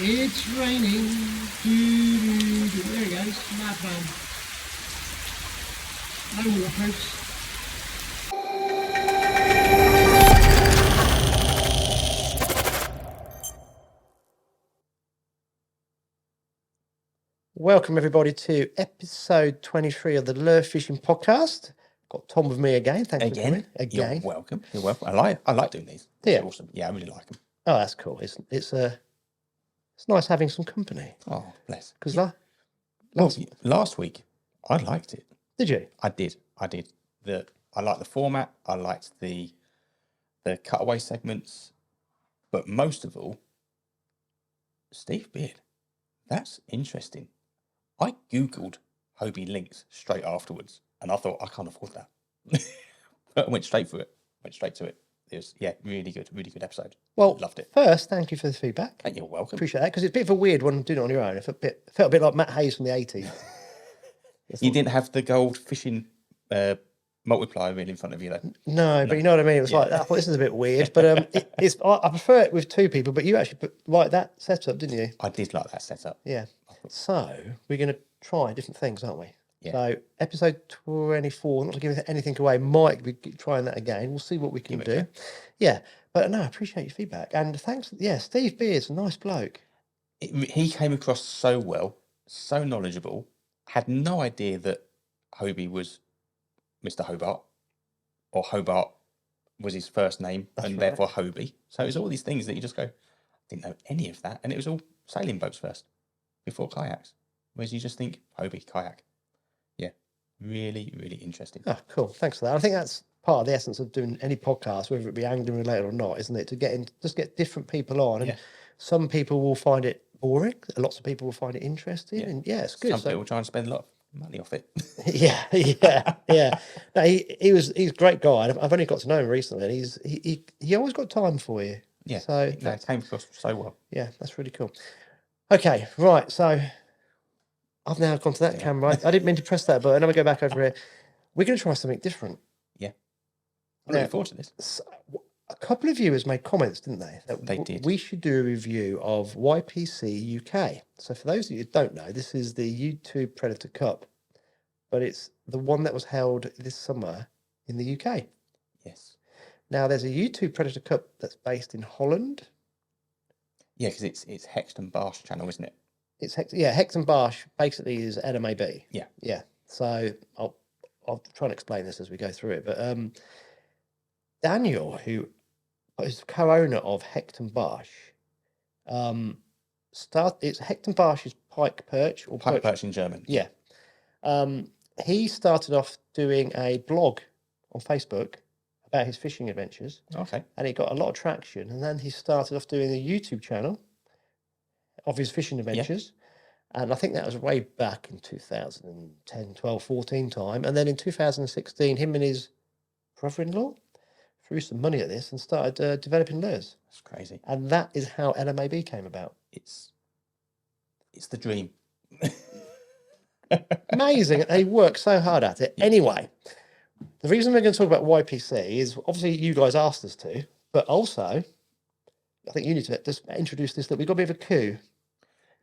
It's raining. There he goes. Madman. No waterproofs. Welcome everybody to episode 23 of the Lure Fishing Podcast. Got Tom with me again. Thanks for coming. Again. You're welcome. You're welcome. I like doing these. They're awesome. Yeah, I really like them. Oh, that's cool. It's nice having some company. Oh, bless. Because last week I liked it. Did you? I did. I liked the format. I liked the cutaway segments, but most of all, Steve Beard. That's interesting. I googled Hobie links straight afterwards, and I thought I can't afford that. But I went straight for it. Went straight to it. It was really good episode. Well, loved it. First, thank you for the feedback. And you're welcome. Appreciate that because it's a bit of a weird one doing it on your own. It felt a bit like Matt Hayes from the 80s. You didn't have the gold fishing multiplier reel in front of you, though. No, but you know what I mean. It was like I thought this is a bit weird, but I prefer it with two people. But you actually like that setup, didn't you? I did like that setup. Yeah. So we're going to try different things, aren't we? Yeah. So episode 24, not to give anything away, might be trying that again. We'll see what we can do. Yeah, but no, I appreciate your feedback and thanks. Yeah, Steve Beard's a nice bloke. He came across so well, so knowledgeable. Had no idea that Hobie was Mr. Hobart, or Hobart was his first name, and therefore Hobie. So it was all these things that you just go, I didn't know any of that, and it was all sailing boats first, before kayaks. Whereas you just think Hobie kayak. Yeah, really interesting. Oh, cool. Thanks for that. I think that's part of the essence of doing any podcast, whether it be angling related or not, isn't it? To get different people on, and some people will find it boring. Lots of people will find it interesting, and it's good. Some people try and spend a lot of money off it. yeah. No, he's a great guy. I've only got to know him recently, and he always got time for you. Yeah. So it came across so well. Yeah, that's really cool. Okay, right. So I've now gone to that camera. I didn't mean to press that button. I'm going to go back over here. We're going to try something different. Yeah. I'm looking forward to this. So, a couple of viewers made comments, didn't they? That they did. We should do a review of YPC UK. So for those of you who don't know, this is the YouTube Predator Cup, but it's the one that was held this summer in the UK. Yes. Now, there's a YouTube Predator Cup that's based in Holland. Yeah, because it's Hext and Barsh channel, isn't it? It's Hext and Barsh basically is NMAB. Yeah. Yeah. So I'll try and explain this as we go through it. But Daniel, who is co-owner of Hext and Barsh, it's Hext and Barsh's pike perch or pike perch in German. Yeah. He started off doing a blog on Facebook about his fishing adventures. Okay. And he got a lot of traction. And then he started off doing a YouTube channel of his fishing adventures. Yeah. And I think that was way back in 2010, 12, 14 time. And then in 2016, him and his brother-in-law threw some money at this and started developing lures. That's crazy. And that is how NMAB came about. It's the dream. Amazing. They work so hard at it. Yeah. Anyway, the reason we're going to talk about YPC is obviously you guys asked us to, but also I think you need to just introduce this, that we've got a bit of a coup.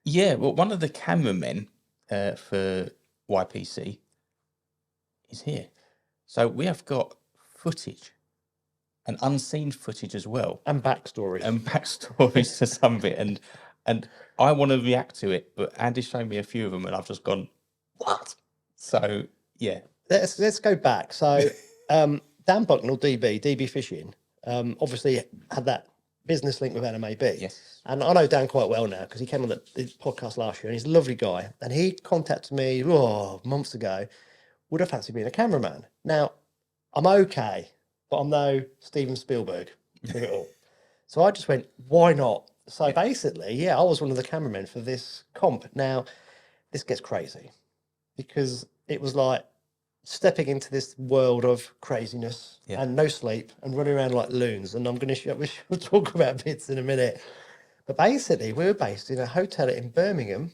Yeah, well, one of the cameramen for YPC is here. So we have got footage and unseen footage as well. And backstories. And backstories to some of it. And I want to react to it, but Andy's shown me a few of them and I've just gone, what? So, yeah. Let's go back. So Dan Bucknall, DB Fishing, obviously had that business link with NMAB. Yes. And I know Dan quite well now because he came on the podcast last year and he's a lovely guy. And he contacted me months ago, would I fancy being a cameraman? Now, I'm okay, but I'm no Steven Spielberg of it all. So I just went, why not? So basically, I was one of the cameramen for this comp. Now, this gets crazy because it was like stepping into this world of craziness and no sleep and running around like loons. And I'm going to we'll talk about bits in a minute. But basically, we were based in a hotel in Birmingham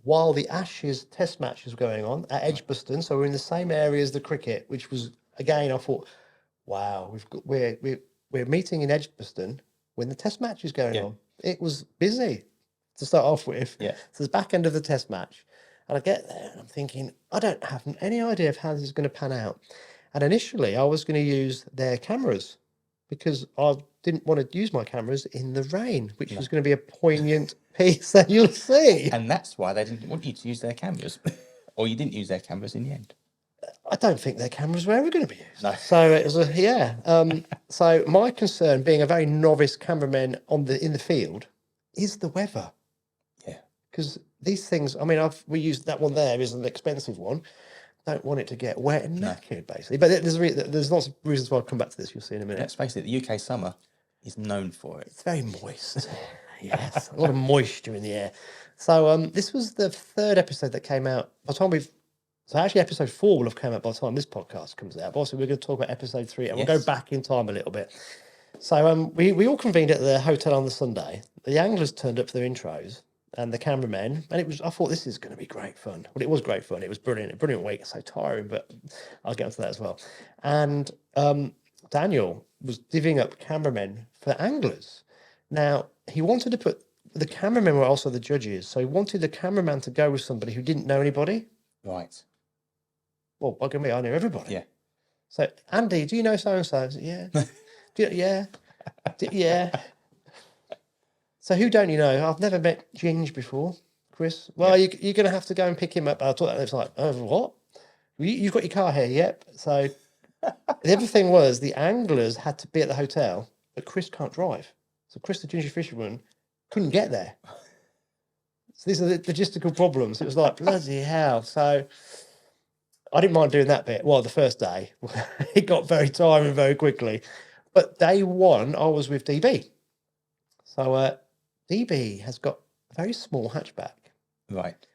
while the Ashes test match was going on at Edgbaston. So we're in the same area as the cricket, which was, again, I thought, wow, we're meeting in Edgbaston when the test match is going on. It was busy. to start off with. Yeah. So the back end of the test match. And I get there and I'm thinking, I don't have any idea of how this is going to pan out. And initially I was going to use their cameras because I didn't want to use my cameras in the rain, which was going to be a poignant piece that you'll see. And that's why they didn't want you to use their cameras. Or you didn't use their cameras in the end. I don't think their cameras were ever going to be used. No. So it was so my concern, being a very novice cameraman in the field, is the weather. Yeah. Because these things, I mean, we used that one there is an expensive one. Don't want it to get wet and knackered, basically. But there's lots of reasons why I'll come back to this. You'll see in a minute. Let's face it, the UK summer is known for it. It's very moist. Yes, a lot of moisture in the air. So this was the third episode that came out. By the time so actually episode 4 will have come out by the time this podcast comes out. But also we're going to talk about episode 3 and we'll go back in time a little bit. So we all convened at the hotel on the Sunday. The anglers turned up for their intros and the cameramen, and I thought this is going to be great fun. Well, it was great fun. It was brilliant. A brilliant week. So tiring, but I'll get onto that as well. And Daniel was divvying up cameramen for anglers. Now, he wanted to put the cameramen were also the judges, so he wanted the cameraman to go with somebody who didn't know anybody. Right. Well, bugging me, I knew everybody. Yeah. So, Andy, do you know so and so? Yeah. Yeah. So, who don't you know? I've never met Ginge before, Chris. Well, you're going to have to go and pick him up. I thought it's like, oh, what? You've got your car here, yep. So, the other thing was the anglers had to be at the hotel, but Chris can't drive. So, Chris, the ginger fisherman, couldn't get there. So these are the logistical problems. It was like, bloody hell. So I didn't mind doing that bit. Well, the first day, it got very tiring very quickly. But day 1, I was with DB. So DB has got a very small hatchback. Right.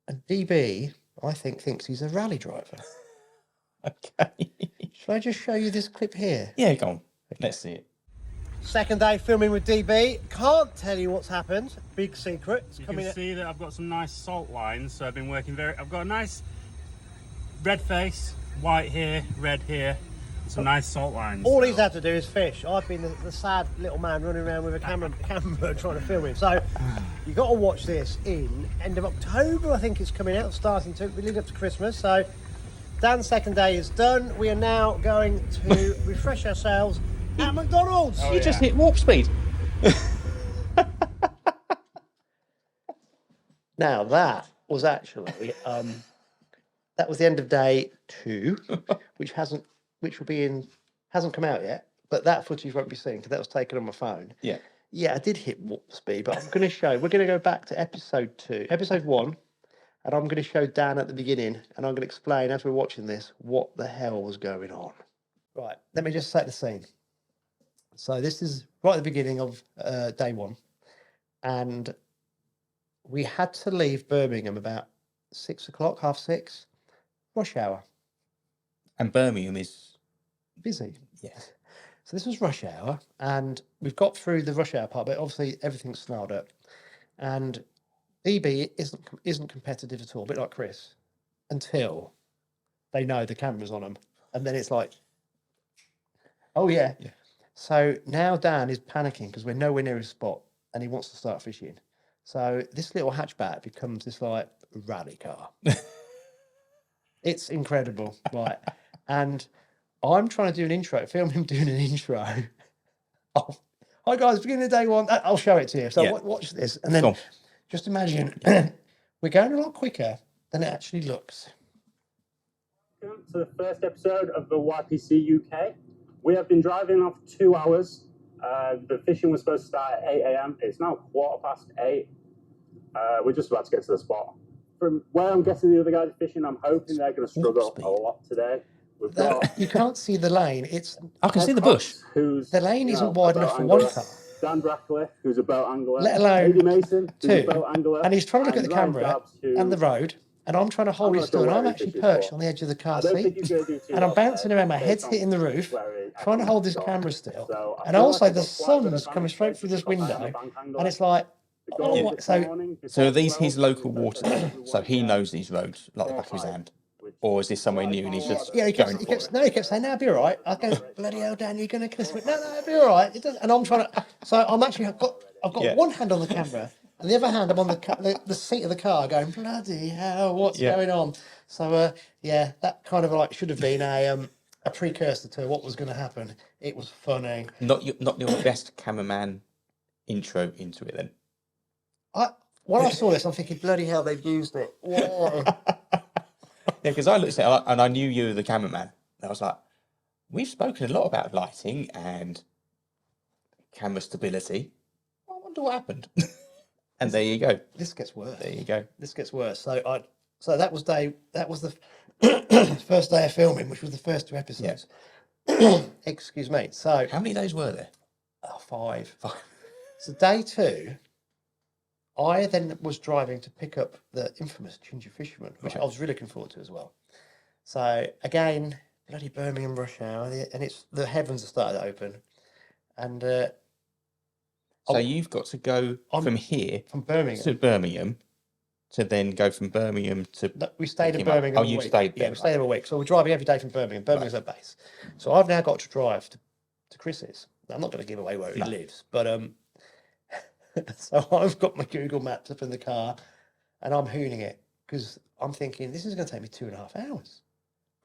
And DB, I think, thinks he's a rally driver. Okay. Shall I just show you this clip here? Yeah, go on. Let's see it. Second day filming with DB. Can't tell you what's happened. Big secret. You can see that I've got some nice salt lines, so I've been working I've got a nice red face, white here, red here, some nice salt lines. All he's had to do is fish. I've been the sad little man running around with a camera trying to film him. So you've got to watch this in end of October, I think it's coming out, starting to lead up to Christmas. So Dan's second day is done. We are now going to refresh ourselves at McDonald's. You just hit warp speed. Now that was actually that was the end of day 2, which hasn't come out yet. But that footage won't be seen because that was taken on my phone. Yeah. Yeah, I did hit warp speed, but I'm going to show. We're going to go back to episode 1, and I'm going to show Dan at the beginning, and I'm going to explain as we're watching this what the hell was going on. Right. Let me just set the scene. So this is right at the beginning of day 1, and we had to leave Birmingham about 6 o'clock, 6:30, rush hour. And Birmingham is Busy. yes. So this was rush hour, and we've got through the rush hour part, but obviously everything's snarled up. And DB isn't competitive at all, a bit like Chris, until they know the camera's on them, and then it's like, oh yeah. So now Dan is panicking because we're nowhere near his spot and he wants to start fishing. So this little hatchback becomes this like rally car. It's incredible, right? And I'm trying to do an intro, film him doing an intro. Oh, hi guys, beginning of day 1. I'll show it to you. So watch this. And then just imagine we're going a lot quicker than it actually looks. Welcome to the first episode of the YPC UK. We have been driving off 2 hours. The fishing was supposed to start at 8 a.m. It's now 8:15. We're just about to get to the spot. From where I'm guessing the other guys are fishing, I'm hoping they're going to struggle a lot today. We've got You can't see the lane. I can see the bush. The lane isn't wide enough for one car. Dan Brackley, who's a boat angler. Let alone Lady Mason, who's a 2. boat angler. And he's trying to look at the Ryan camera Dobbs, who- and the road. And I'm trying to hold it still. And I'm actually perched on the edge of the car seat. And I'm bouncing around. My head's hitting the roof, trying to hold this camera still. And also the sun's coming straight through this window. And it's like, oh, So are these his local waters? So he knows these roads like the back of his hand? Or is this somewhere new and he's just yeah, he kept saying, no, it'll be all right. I go, bloody hell, Dan, you're going to kiss me. No, it'll be all right. It doesn't. And I'm trying to, so I'm actually, I've got one hand on the camera, And the other hand, I'm on the seat of the car going, bloody hell, what's going on? So, yeah, that kind of like should have been a precursor to what was going to happen. It was funny. Not your best cameraman intro into it then. When I saw this, I'm thinking, bloody hell, they've used it. Whoa. Yeah, because I looked at it and I knew you were the cameraman. And I was like, we've spoken a lot about lighting and camera stability. I wonder what happened. And there you go. This gets worse. There you go. This gets worse. So that was the first day of filming, which was the first 2 episodes. Excuse me. So How many days were there? 5. So day 2, I then was driving to pick up the infamous Ginger Fisherman, which I was really looking forward to as well. So again, bloody Birmingham rush hour, and it's the heavens are started to open, and so you've got to go from here from Birmingham to Birmingham to then go from Birmingham to. No, we stayed in Birmingham. Oh, you stayed there. Yeah, we stayed there a week. So we're driving every day from Birmingham. Birmingham's our base. So I've now got to drive to Chris's. Now, I'm not going to give away where he lives, but so I've got my Google Maps up in the car, and I'm hooning it because I'm thinking this is going to take me 2.5 hours.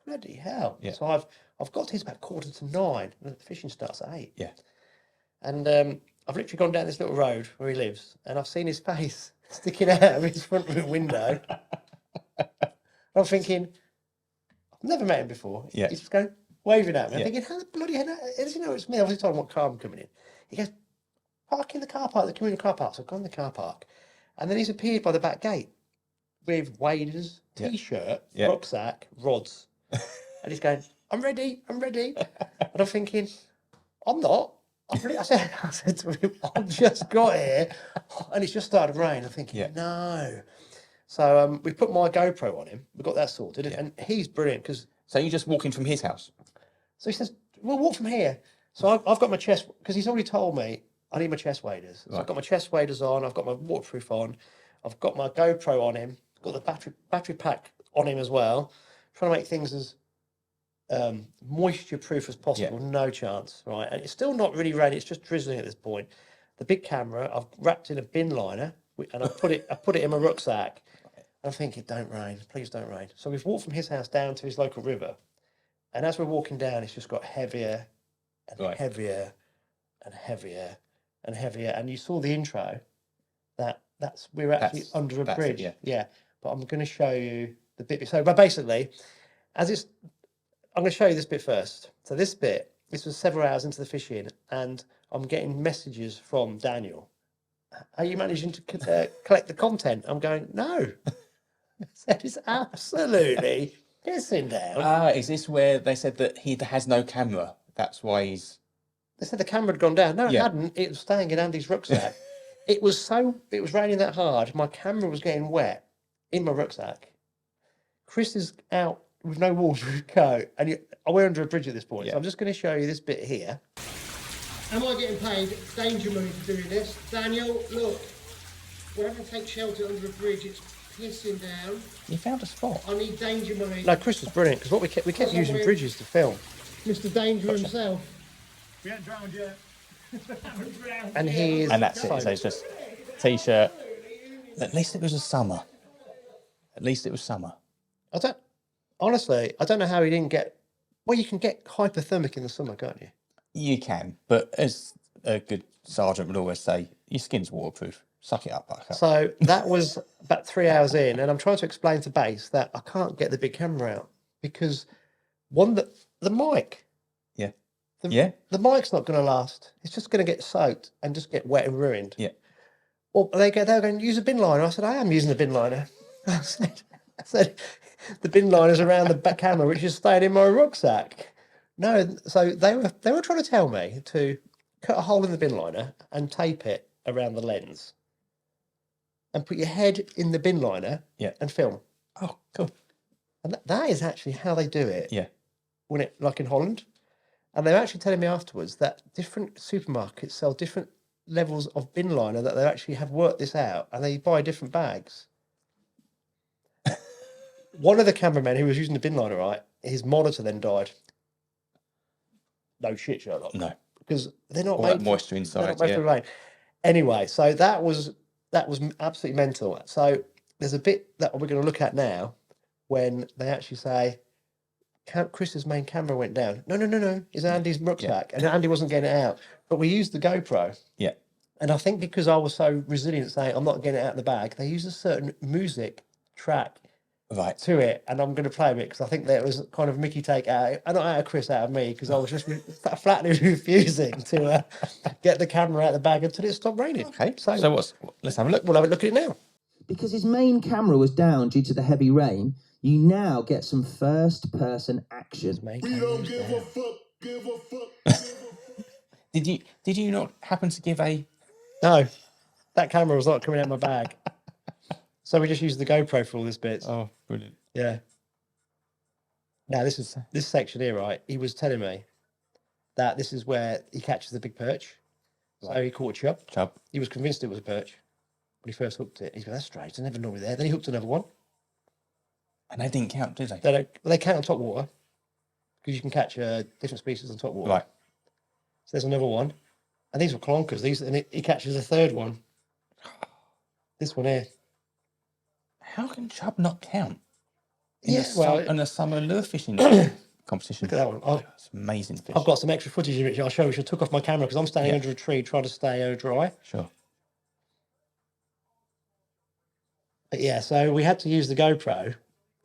Bloody hell! Yeah. So I've got to his about 8:45, and the fishing starts at 8. Yeah. And I've literally gone down this little road where he lives, and I've seen his face sticking out of his front room window. I'm thinking, I've never met him before. Yeah. He's just going, waving at me. I'm thinking, how the bloody hell does he know it's me? I was told him what car I'm coming in. He goes, park in the car park, the community car park. So I've gone in the car park. And then he's appeared by the back gate with waders, T-shirt, rucksack, rods. And he's going, I'm ready. And I'm thinking, I'm not. I said to him, I've just got here and it's just started raining. I'm thinking, no. So we put my GoPro on him. We got that sorted. And he's brilliant because... So you're just walking from his house? So he says, we'll walk from here. So I've got my chest... Because he's already told me I need my chest waders. So I've got my chest waders on. I've got my waterproof on. I've got my GoPro on him. Got the battery pack on him as well. Trying to make things as... moisture proof as possible, no chance, right? And it's still not really raining, it's just drizzling at this point. The big camera I've wrapped in a bin liner and I put it in my rucksack. I'm thinking, don't rain, please don't rain. So we've walked from his house down to his local river, and as we're walking down, it's just got heavier and heavier and heavier and heavier. And you saw the intro we're actually under a bridge. But I'm going to show you the bit. So, but basically, I'm going to show you this bit first. So this was several hours into the fishing, and I'm getting messages from Daniel. Are you managing to collect the content? I'm going, no. I said, it's absolutely pissing down. Is this where they said that he has no camera? That's why he's... They said the camera had gone down. No, it hadn't. It was staying in Andy's rucksack. It was raining that hard. My camera was getting wet in my rucksack. Chris is out with no waterproof coat, and we're under a bridge at this point. So I'm just going to show you this bit here. Am I getting paid danger money for doing this? Daniel, look, we're having to take shelter under a bridge. It's pissing down. You found a spot. I need danger money. No, Chris was brilliant because we kept using bridges to film. Mr. Danger himself. We haven't drowned yet. And he is. And that's it. So it's just T-shirt. At least it was a summer. At least it was summer. Honestly, I don't know how he didn't get... Well, you can get hypothermic in the summer, can't you? You can, but as a good sergeant would always say, your skin's waterproof. Suck it up, buttercup. So that was about 3 hours in, and I'm trying to explain to base that I can't get the big camera out because the mic. The mic's not going to last. It's just going to get soaked and just get wet and ruined. Yeah. Well, they were going to use a bin liner. I said, I am using a bin liner. I said, the bin liner's around the back camera, which is staying in my rucksack. No, so they were trying to tell me to cut a hole in the bin liner and tape it around the lens and put your head in the bin liner and film. Oh, cool. And that is actually how they do it. Yeah. Like in Holland. And they were actually telling me afterwards that different supermarkets sell different levels of bin liner, that they actually have worked this out, and they buy different bags. One of the cameramen who was using the bin liner, right, his monitor then died. No shit, Sherlock. No. Because they're not all made that moisture inside. Rain. Anyway, so that was that was absolutely mental. So there's a bit that we're going to look at now when they actually say, Chris's main camera went down. No. It's Andy's rucksack. And Andy wasn't getting it out. But we used the GoPro. Yeah. And I think because I was so resilient saying, I'm not getting it out of the bag, they used a certain music track to it. And I'm going to play a bit because I think that was kind of Mickey take out, not out of Chris, out of me, because I was just flatly refusing to get the camera out of the bag until it stopped raining. Okay. So let's have a look. We'll have a look at it now. Because his main camera was down due to the heavy rain, you now get some first-person action. We don't give a fuck, give a fuck, give a fuck. Did you not happen to give a... No, that camera was not coming out of my bag. So we just used the GoPro for all this bits. Oh, brilliant. Yeah. Now, this section here, right? He was telling me that this is where he catches the big perch. So he caught a chub. He was convinced it was a perch when he first hooked it. He's going, that's strange. They're never normally there. Then he hooked another one. And they didn't count, did they? They count on top water because you can catch different species on top water. Right. So there's another one. And these were clonkers. And he catches a third one. This one here. How can chub not count? In a summer lure fishing competition. Look at that one. It's amazing fish. I've got some extra footage of it. I'll show you. I took off my camera because I'm standing under a tree trying to stay dry. Sure. But yeah, so we had to use the GoPro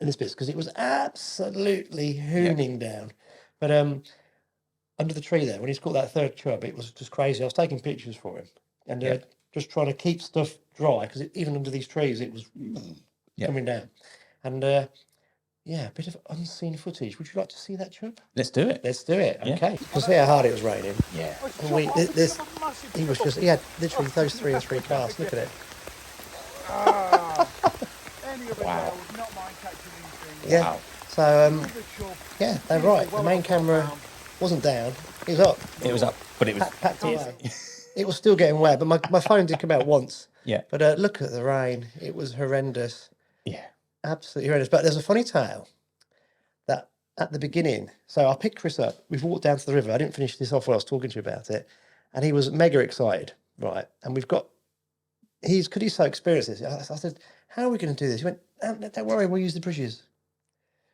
in this bit because it was absolutely hooning down. But under the tree there, when he's caught that third chub, it was just crazy. I was taking pictures for him and just trying to keep stuff dry because even under these trees, it was coming down. And a bit of unseen footage. Would you like to see that, chub? Let's do it. Let's do it. Yeah. Okay. You can see how hard it was raining. Yeah. And he had literally those 3 and 3 casts. Look at it. Wow. Yeah. Wow. So, they're right. The main camera wasn't down. It was up. It was up, but it was... Packed away. It was still getting wet, but my phone did come out once. Yeah. But look at the rain. It was horrendous. Yeah. Absolutely horrendous. But there's a funny tale that at the beginning, so I picked Chris up. We've walked down to the river. I didn't finish this off when I was talking to you about it. And he was mega excited, right? And he's so experienced this. I said, how are we going to do this? He went, don't worry, we'll use the bridges.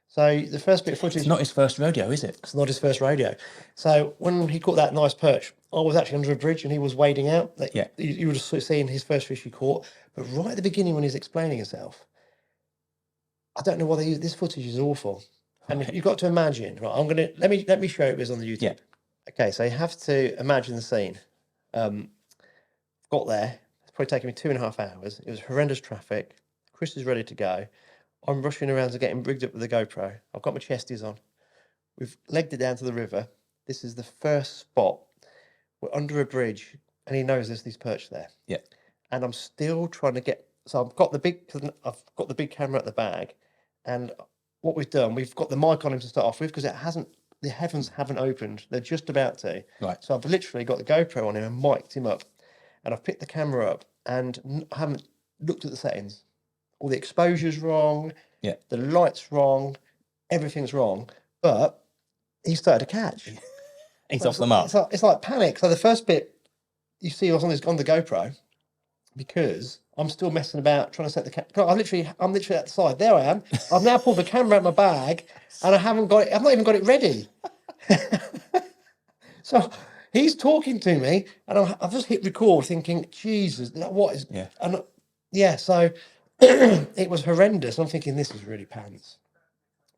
So the first bit of footage... It's not his first rodeo, is it? It's not his first rodeo. So when he caught that nice perch, I was actually under a bridge and he was wading out. You would have seen his first fish he caught. But right at the beginning when he's explaining himself, I don't know why they use this footage is awful. And you've got to imagine, right? Let me show you this on the YouTube. Yeah. Okay, so you have to imagine the scene. Got there. It's probably taken me 2.5 hours. It was horrendous traffic. Chris is ready to go. I'm rushing around to get him rigged up with the GoPro. I've got my chesties on. We've legged it down to the river. This is the first spot. We're under a bridge, and he knows there's these perch there. Yeah. And I'm still trying to get. So I've got the big camera at the bag, and what we've done, we've got the mic on him to start off with because the heavens haven't opened. They're just about to. Right. So I've literally got the GoPro on him and mic'd him up, and I've picked the camera up and haven't looked at the settings. All the exposure's wrong. Yeah. The light's wrong. Everything's wrong. But he started to catch. He's off the mark. It's like panic. So the first bit you see was on the GoPro because I'm still messing about trying to set the camera. I'm literally at the side. There I am. I've now pulled the camera out of my bag and I haven't got it. I've not even got it ready. So he's talking to me and I've just hit record thinking, Jesus, what is... Yeah. And so it was horrendous. I'm thinking, this is really pants.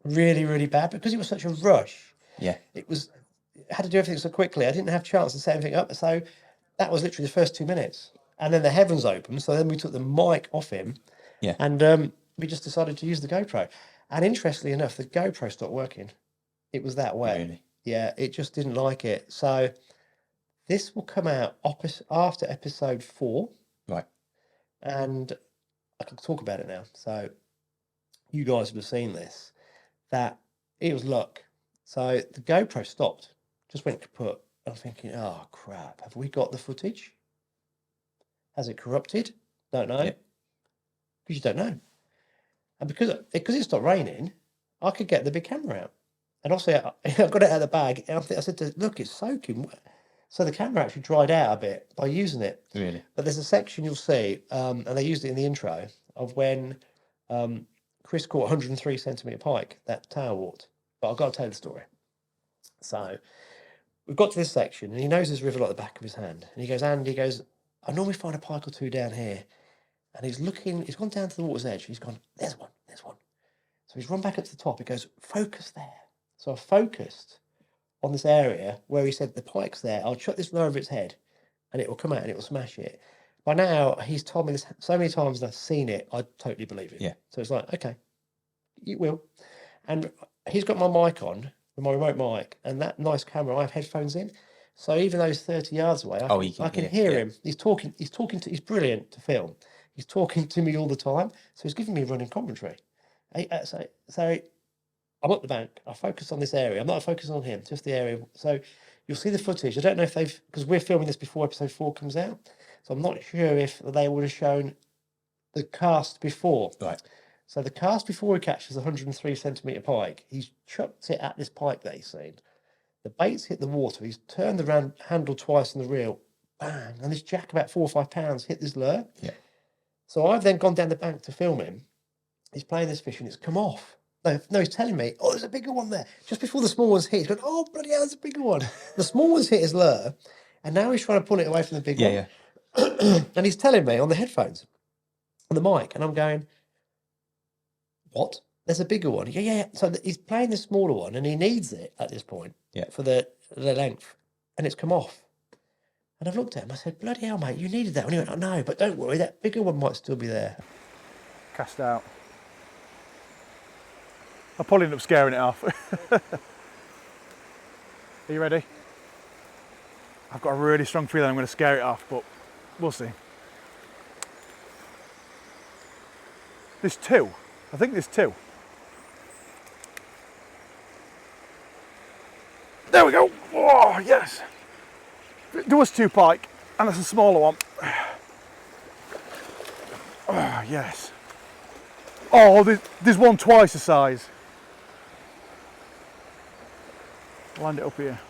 Really, really bad because it was such a rush. Yeah. I had to do everything so quickly. I didn't have a chance to set everything up. So that was literally the first 2 minutes. And then the heavens opened. So then we took the mic off him. Yeah. And we just decided to use the GoPro. And interestingly enough, the GoPro stopped working. It was that way. Really? Yeah, it just didn't like it. So this will come out after episode 4. Right. And I can talk about it now. So you guys would have seen this. That it was luck. So the GoPro stopped, just went kaput. I'm thinking, oh crap, have we got the footage? Has it corrupted? Don't know. Because you don't know. And because it stopped raining, I could get the big camera out. And also, I got it out of the bag. And I said to look, it's soaking wet. So the camera actually dried out a bit by using it. Really? But there's a section you'll see, and they used it in the intro, of when Chris caught 103 centimetre pike, that tail walked. But I've got to tell you the story. So we've got to this section, and he knows this river like the back of his hand. And he goes, Andy, he goes, I normally find a pike or two down here. And he's gone down to the water's edge. He's gone, there's one. So he's run back up to the top. He goes, focus there. So I focused on this area where he said, the pike's there. I'll chuck this lure over its head and it will come out and it will smash it. By now, he's told me this so many times and I've seen it, I totally believe it. Yeah. So it's like, okay, you will. And he's got my mic on, my remote mic, and that nice camera, I have headphones in. So even though he's 30 yards away, I can hear him. He's he's brilliant to film. He's talking to me all the time. So he's giving me running commentary. So I'm up the bank. I focus on this area. I'm not focusing on him, just the area. So you'll see the footage. I don't know if because we're filming this before episode 4 comes out. So I'm not sure if they would have shown the cast before. Right. So the cast before he catches the 103 centimetre pike, he's chucked it at this pike that he's seen. The bait's hit the water. He's turned the handle twice on the reel. Bang. And this jack, about 4 or 5 pounds, hit this lure. Yeah. So I've then gone down the bank to film him. He's playing this fish and it's come off. No, he's telling me, oh, there's a bigger one there. Just before the small one's hit, he's going, oh, bloody hell, there's a bigger one. The small one's hit his lure, and now he's trying to pull it away from the big one. Yeah. And he's telling me on the headphones, on the mic, and I'm going, what? There's a bigger one. Yeah. So he's playing the smaller one, and he needs it at this point for the length, and it's come off. And I've looked at him, I said, bloody hell, mate, you needed that. And he went, oh, no, but don't worry, that bigger one might still be there. Cast out. I'll probably end up scaring it off. Are you ready? I've got a really strong feeling I'm going to scare it off, but we'll see. There's 2. I think there's 2. There we go. Oh, yes. There was 2 pike, and it's a smaller one. Oh, yes. Oh, there's one twice the size. Land it up here.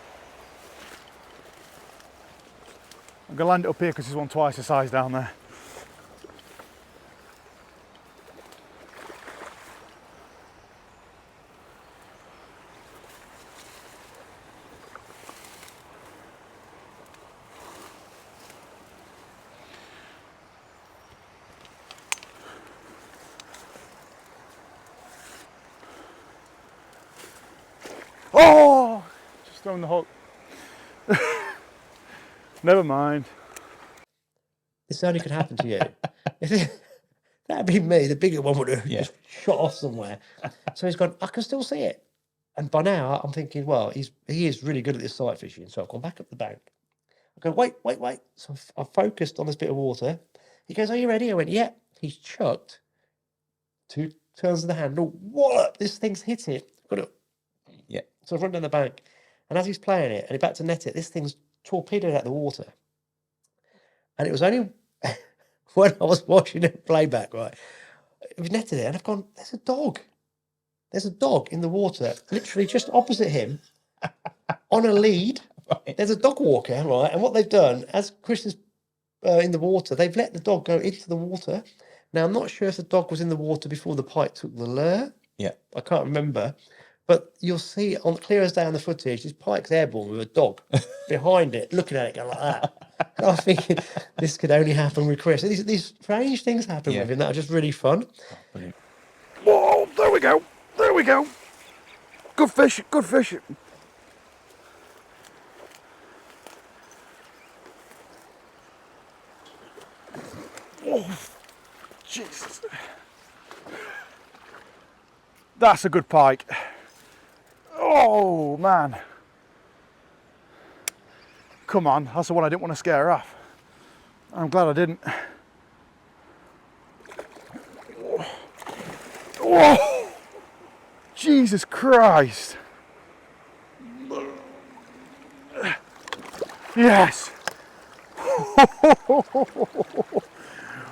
I'm going to land it up here because there's one twice the size down there. Oh! Just throwing the hook. Never mind. This only could happen to you. That'd be me. The bigger one would have just shot off somewhere. So he's gone, I can still see it. And by now, I'm thinking, well, he is really good at this sight fishing. So I've gone back up the bank. I go, wait. So I focused on this bit of water. He goes, are you ready? I went, yeah. He's chucked 2 turns of the handle. Wallop! This thing's hit it. Got it. Yeah. So I've run down the bank. And as he's playing it and he's about to net it, this thing's torpedoed out the water. And it was only when I was watching it playback, right? We've netted it and I've gone, there's a dog. There's a dog in the water, literally just opposite him on a lead. Right. There's a dog walker, right? And what they've done, as Chris is in the water, they've let the dog go into the water. Now, I'm not sure if the dog was in the water before the pike took the lure. Yeah. I can't remember. But you'll see on clear as day on the footage, this pike's airborne with a dog behind it, looking at it, going like that. And I'm thinking, this could only happen with Chris. These strange things happen with him that are just really fun. Oh, brilliant. Whoa, there we go. There we go. Good fish, good fish. Oh, Jesus. That's a good pike. Oh, man. Come on, that's the one I didn't want to scare her off. I'm glad I didn't. Oh, Jesus Christ. Yes.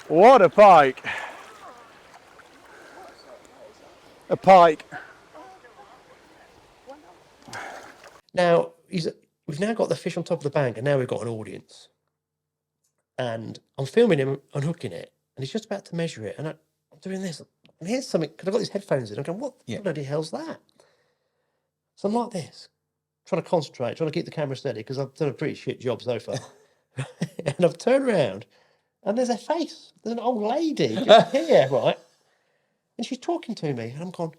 What a pike. A pike. Now, we've now got the fish on top of the bank, and now we've got an audience. And I'm filming him unhooking it, and he's just about to measure it, and I'm doing this. And here's something, because I've got these headphones in. I'm going, what bloody hell's that? So I'm like this, trying to concentrate, trying to keep the camera steady, because I've done a pretty shit job so far. And I've turned around, and there's a face. There's an old lady just here, right? And she's talking to me, and I'm going,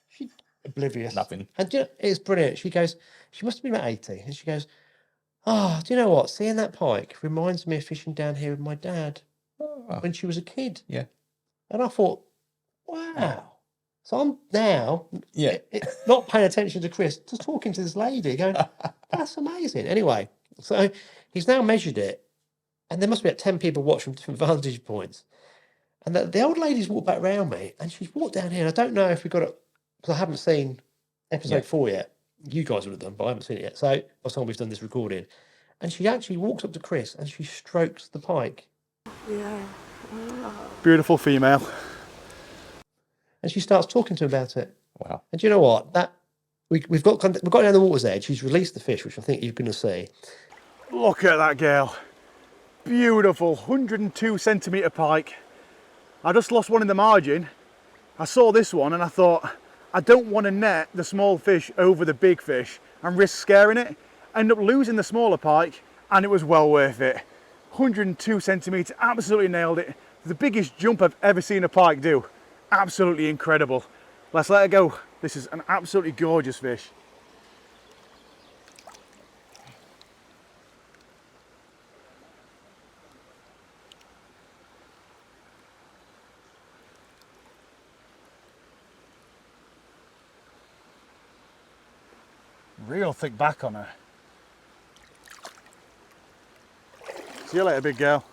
she's oblivious. Nothing. And you know, it's brilliant. She goes, she must have been about 80, and she goes, oh, do you know what? Seeing that pike reminds me of fishing down here with my dad when she was a kid. Yeah. And I thought, wow. So I'm now not paying attention to Chris, just talking to this lady, going, that's amazing. Anyway, so he's now measured it, and there must be like 10 people watching from different vantage points. And the old lady's walked back round me, and she's walked down here. And I don't know if we got it, because I haven't seen episode 4 yet. You guys would have done, but I haven't seen it yet. So by the time we've done this recording, and she actually walks up to Chris and she strokes the pike. Yeah. Beautiful female. And she starts talking to him about it. Wow. And do you know what? That we've got down the water's edge. She's released the fish, which I think you're going to see. Look at that girl. Beautiful 102 centimetre pike. I just lost one in the margin. I saw this one and I thought, I don't want to net the small fish over the big fish and risk scaring it. End up losing the smaller pike, and it was well worth it. 102 centimetre, absolutely nailed it. The biggest jump I've ever seen a pike do. Absolutely incredible. Let's let her go. This is an absolutely gorgeous fish. Real thick back on her. See you later, big girl.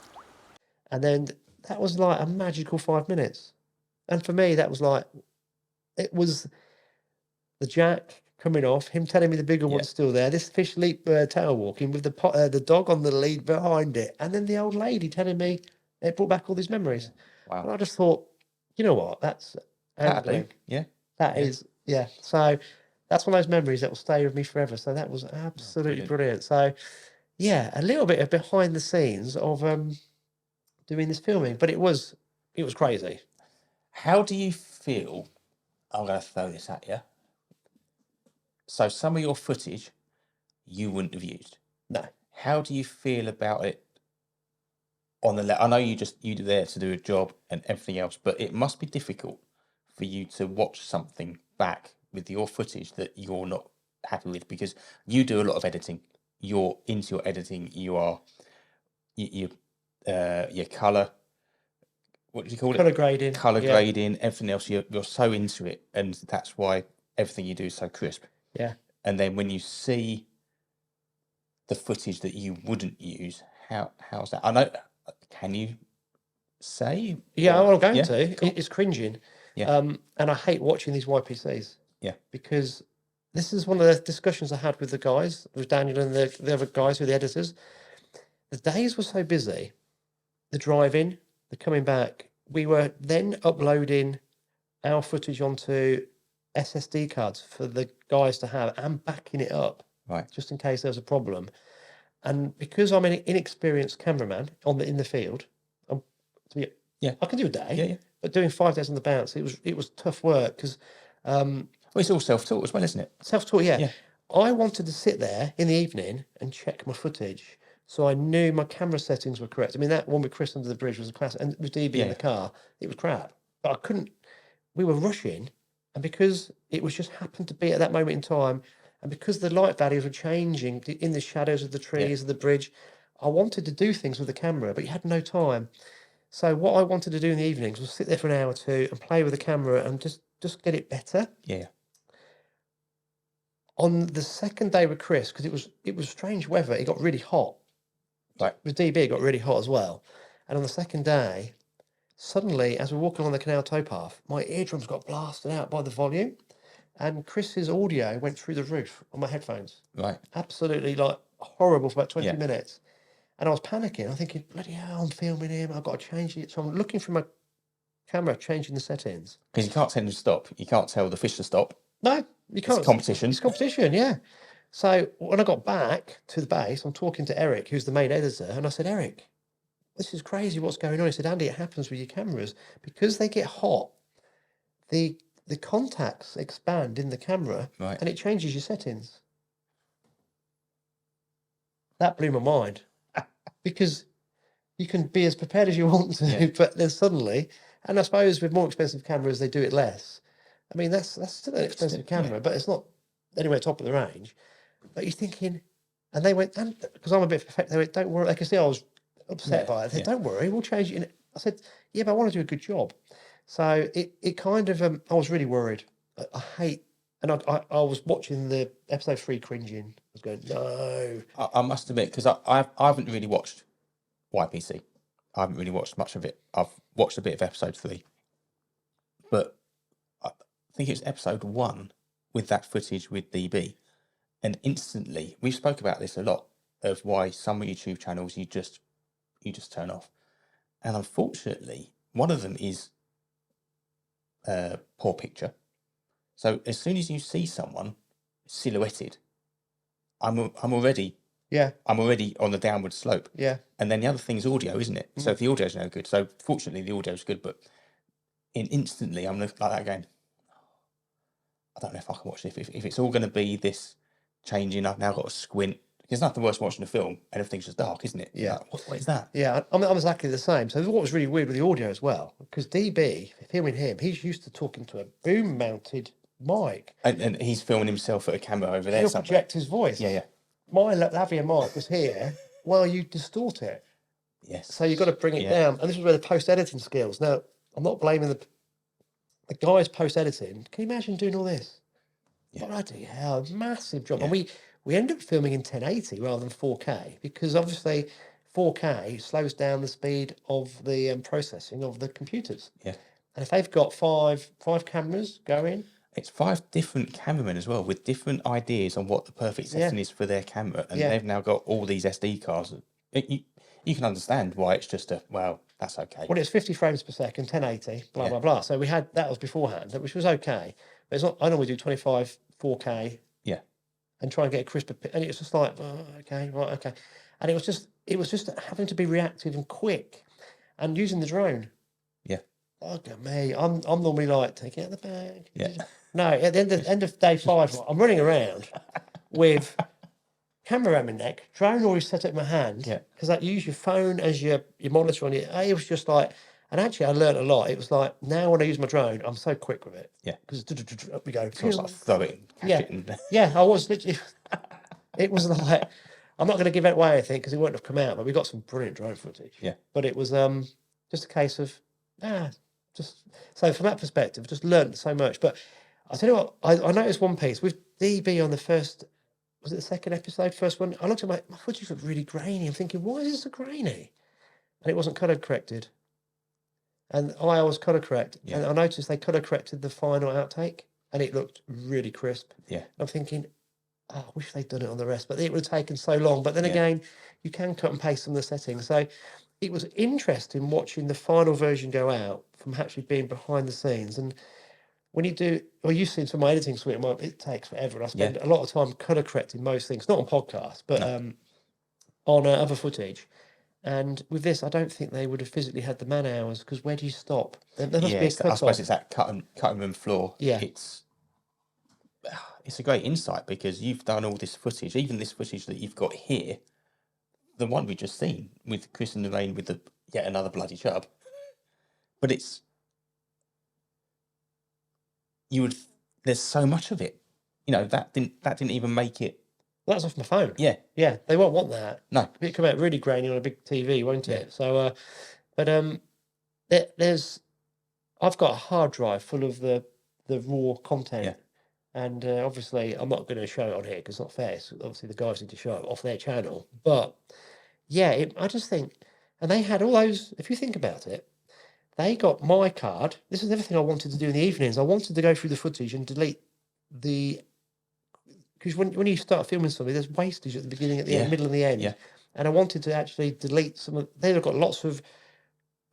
And then that was like a magical 5 minutes. And for me, that was like, it was the jack coming off, him telling me the bigger one's still there, this fish leap tail walking with the dog on the lead behind it, and then the old lady telling me it brought back all these memories. Wow. And I just thought, you know what, that's handling. Yeah. That is, yeah. So that's one of those memories that will stay with me forever. So that was absolutely brilliant. So yeah, a little bit of behind the scenes of doing this filming, but it was crazy. How do you feel? I'm going to throw this at you. So some of your footage you wouldn't have used. No. How do you feel about it on the I know you're there to do a job and everything else, but it must be difficult for you to watch something back with your footage that you're not happy with, because you do a lot of editing. You're into your editing. You are your color. What do you call it? Color grading. Color grading, everything else. You're so into it, and that's why everything you do is so crisp. Yeah. And then when you see the footage that you wouldn't use, how's that? I know. Can you say? Yeah, or, I'm going yeah? to. Cool. It's cringing. Yeah. And I hate watching these YPCs. Yeah. Because this is one of the discussions I had with the guys, with Daniel and the other guys who are the editors. The days were so busy, the driving, the coming back. We were then uploading our footage onto SSD cards for the guys to have and backing it up, Right. just in case there was a problem. And because I'm an inexperienced cameraman in the field, I can do a day, but doing 5 days on the bounce, it was tough work because well, it's all self-taught as well, isn't it? Self-taught, yeah. I wanted to sit there in the evening and check my footage, so I knew my camera settings were correct. I mean, that one with Chris under the bridge was a classic, and with DB in the car, it was crap. But I couldn't. We were rushing, and because it was just happened to be at that moment in time, and because the light values were changing in the shadows of the trees of the bridge, I wanted to do things with the camera, but you had no time. So what I wanted to do in the evenings was sit there for an hour or two and play with the camera and just get it better. Yeah. On the second day with Chris, because it was strange weather, it got really hot. Right. With DB, it got really hot as well. And on the second day, suddenly, as we're walking on the canal towpath, my eardrums got blasted out by the volume, and Chris's audio went through the roof on my headphones. Right. Absolutely, like, horrible for about 20 minutes. And I was panicking. I'm thinking, bloody hell, I'm filming him. I've got to change it. So I'm looking through my camera, changing the settings. Because you can't tell him to stop. You can't tell the fish to stop. No, you can't. It's competition. It's competition, yeah. So when I got back to the base, I'm talking to Eric, who's the main editor, and I said, Eric, this is crazy. What's going on? He said, Andy, it happens with your cameras because they get hot. The contacts expand in the camera, Right. and it changes your settings. That blew my mind because you can be as prepared as you want to, Yeah. but then suddenly, and I suppose with more expensive cameras, they do it less. I mean, that's still an expensive camera, but it's not anywhere top of the range. But you're thinking, and they went, and because I'm a bit perfect, they went, don't worry. They could see I was upset by it. They said, don't worry, we'll change it. I said, yeah, but I want to do a good job. So it kind of, I was really worried. I hate, and I was watching the episode 3 cringing. I was going, no. I must admit, because I haven't really watched YPC. I haven't really watched much of it. I've watched a bit of episode 3. But I think it was episode 1 with that footage with DB. And instantly, we spoke about this a lot, of why some YouTube channels you just turn off. And unfortunately, one of them is poor picture. So as soon as you see someone silhouetted, I'm already on the downward slope. Yeah. And then the other thing's audio, isn't it? So if the audio's no good, so fortunately the audio's good, but instantly I'm like that again. I don't know if I can watch this. If it's all going to be this changing, I've now got to squint. There's nothing worse than watching a film and everything's just dark, isn't it? Yeah. Like, what is that? Yeah, I'm exactly the same. So what was really weird with the audio as well, because DB, filming him, he's used to talking to a boom-mounted mic. And he's filming himself at a camera over there He'll somewhere. project his voice. Yeah. My Lavia mic was here. Well, you distort it. Yes. So you've got to bring it down. And this is where the post-editing skills. Now, I'm not blaming the guys post-editing. Can you imagine doing all this? Yeah. Bloody hell, massive job. Yeah. And we ended up filming in 1080 rather than 4K because obviously 4K slows down the speed of the processing of the computers. Yeah. And if they've got five cameras going, it's 5 different cameramen as well with different ideas on what the perfect setting is for their camera, and they've now got all these SD cards. You can understand why it's just that's okay. well, it's 50 frames per second, 1080, blah blah blah. So we had that was beforehand, which was okay. But it's not. I normally do 25 4K. Yeah. And try and get a crisper, and it's just like, okay, and it was just having to be reactive and quick, and using the drone. Yeah. Look at me. I'm normally like taking out the bag. Yeah. No, at the end of day 5, I'm running around with camera around my neck, drone always set up in my hand. Yeah. Because I use your phone as your monitor on it. It was just like, and actually I learned a lot. It was like, now when I use my drone, I'm so quick with it. Yeah. Because up we go. So it's like throw it and catch it. And... Yeah, I was literally, it was like, I'm not going to give it away, I think, because it wouldn't have come out, but we got some brilliant drone footage. Yeah. But it was just a case of, so from that perspective, just learned so much. But I'll tell you what, I noticed one piece with DB on the first, was it the second episode, first one? I looked at my footage looked really grainy. I'm thinking, why is this so grainy? And it wasn't colour corrected. And I was colour correct. Yeah. And I noticed they colour corrected the final outtake and it looked really crisp. Yeah. I'm thinking, I wish they'd done it on the rest, but it would have taken so long. But then again, you can cut and paste some of the settings. So it was interesting watching the final version go out from actually being behind the scenes. And when you do, well, you've seen some of my editing suite, it takes forever. And I spend a lot of time colour correcting most things, not on podcasts, but on other footage. And with this, I don't think they would have physically had the man hours because where do you stop? There must be a I suppose cut-off. it's that cutting room floor. Yeah. It's a great insight because you've done all this footage, even this footage that you've got here, the one we just seen with Chris and Lorraine with the yet another bloody chub. But there's so much of it. You know, that didn't even make it. That's off my phone. Yeah. Yeah, they won't want that. No. It'll come out really grainy on a big TV, won't it? So, I've got a hard drive full of the raw content. Yeah. And obviously, I'm not going to show it on here because it's not fair. So obviously, the guys need to show it off their channel. But yeah, I just think, and they had all those, if you think about it, they got my card. This is everything I wanted to do in the evenings. I wanted to go through the footage and delete because when you start filming something, there's wastage at the beginning, at the end, middle, and the end. Yeah. And I wanted to actually delete some of. They've got lots of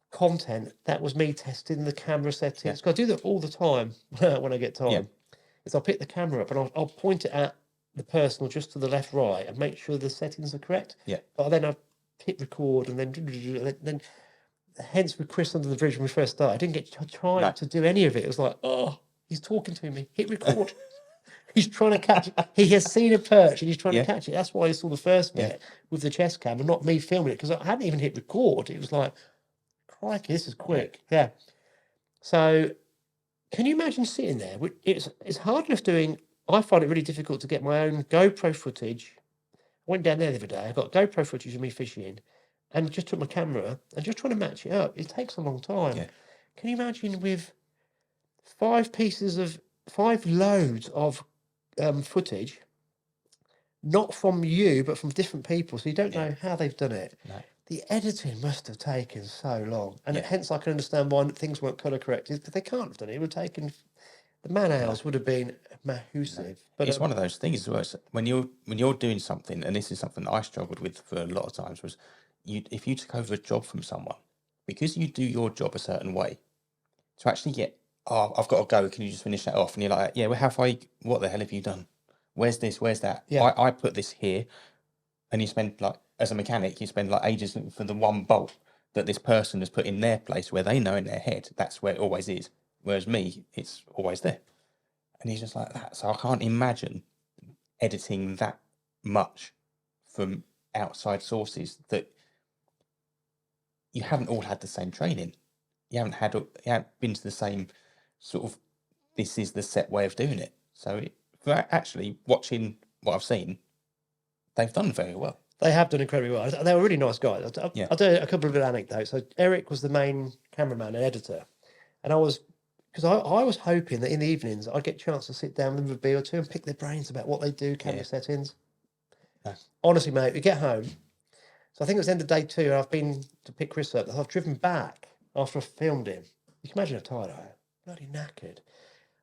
content that was me testing the camera settings. Yeah. Because I do that all the time when I get time. Yeah. Is I'll pick the camera up and I'll point it at the person just to the left, right, and make sure the settings are correct. Yeah. But then I hit record, and then hence with Chris under the bridge when we first started, I didn't get time to do any of it. It was like, oh, he's talking to me. Hit record. He's trying to catch it. He has seen a perch and he's trying to catch it. That's why I saw the first bit with the chest cam and not me filming it, because I hadn't even hit record. It was like, crikey, this is quick. Yeah. So can you imagine sitting there? It's hard enough doing. I find it really difficult to get my own GoPro footage. I went down there the other day. I got GoPro footage of me fishing and just took my camera and just trying to match it up. It takes a long time. Yeah. Can you imagine with 5 loads of footage, not from you, but from different people, so you don't know how they've done it. No. The editing must have taken so long, and hence I can understand why things weren't colour corrected, because they can't have done it. It would have taken, the man hours would have been massive. But it's one of those things as well. When you're doing something, and this is something that I struggled with for a lot of times, was if you took over a job from someone, because you do your job a certain way, to actually get, oh, I've got to go, can you just finish that off? And you're like, yeah, well, how far? What the hell have you done? Where's this? Where's that? Yeah. I put this here, and you spend like, as a mechanic, you spend like ages looking for the one bolt that this person has put in their place, where they know in their head that's where it always is. Whereas me, it's always there. And he's just like that. So I can't imagine editing that much from outside sources that you haven't all had the same training. You haven't been to the same sort of, this is the set way of doing it. So for actually watching what I've seen, they've done very well. They have done incredibly well. They were really nice guys. I'll do a couple of little anecdotes. So Eric was the main cameraman and editor, and I was hoping that in the evenings I'd get a chance to sit down with them with a beer or two and pick their brains about what they do, camera settings. No. Honestly, mate, we get home. So I think it was the end of day 2, and I've been to pick Chris up. I've driven back after I filmed him. You can imagine how tired I am. Bloody knackered.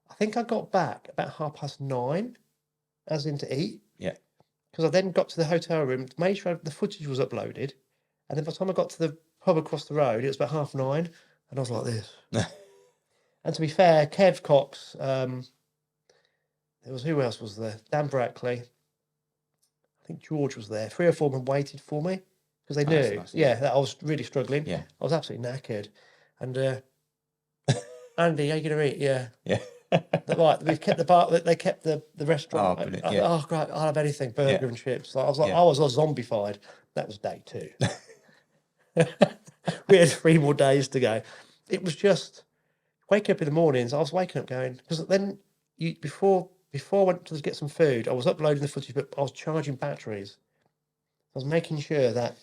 I think I got back about 9:30, as in to eat. Yeah. Because I then got to the hotel room, made sure the footage was uploaded, and then by the time I got to the pub across the road, it was about 9:30, and I was like this. And to be fair, Kev Cox, who else was there? Dan Brackley. I think George was there. 3 or 4 of them waited for me because they knew. Nice, that I was really struggling. Yeah. I was absolutely knackered. And Andy, how you going to eat? Yeah. Yeah. Right, we've kept the bar. They kept the restaurant. Oh, brilliant, yeah. Oh, great! I'll have anything, burger and chips. I was like, Yeah. I was zombified. That was day 2. We had 3 more days to go. It was just wake up in the mornings. I was waking up going, because then before I went to get some food, I was uploading the footage, but I was charging batteries. I was making sure that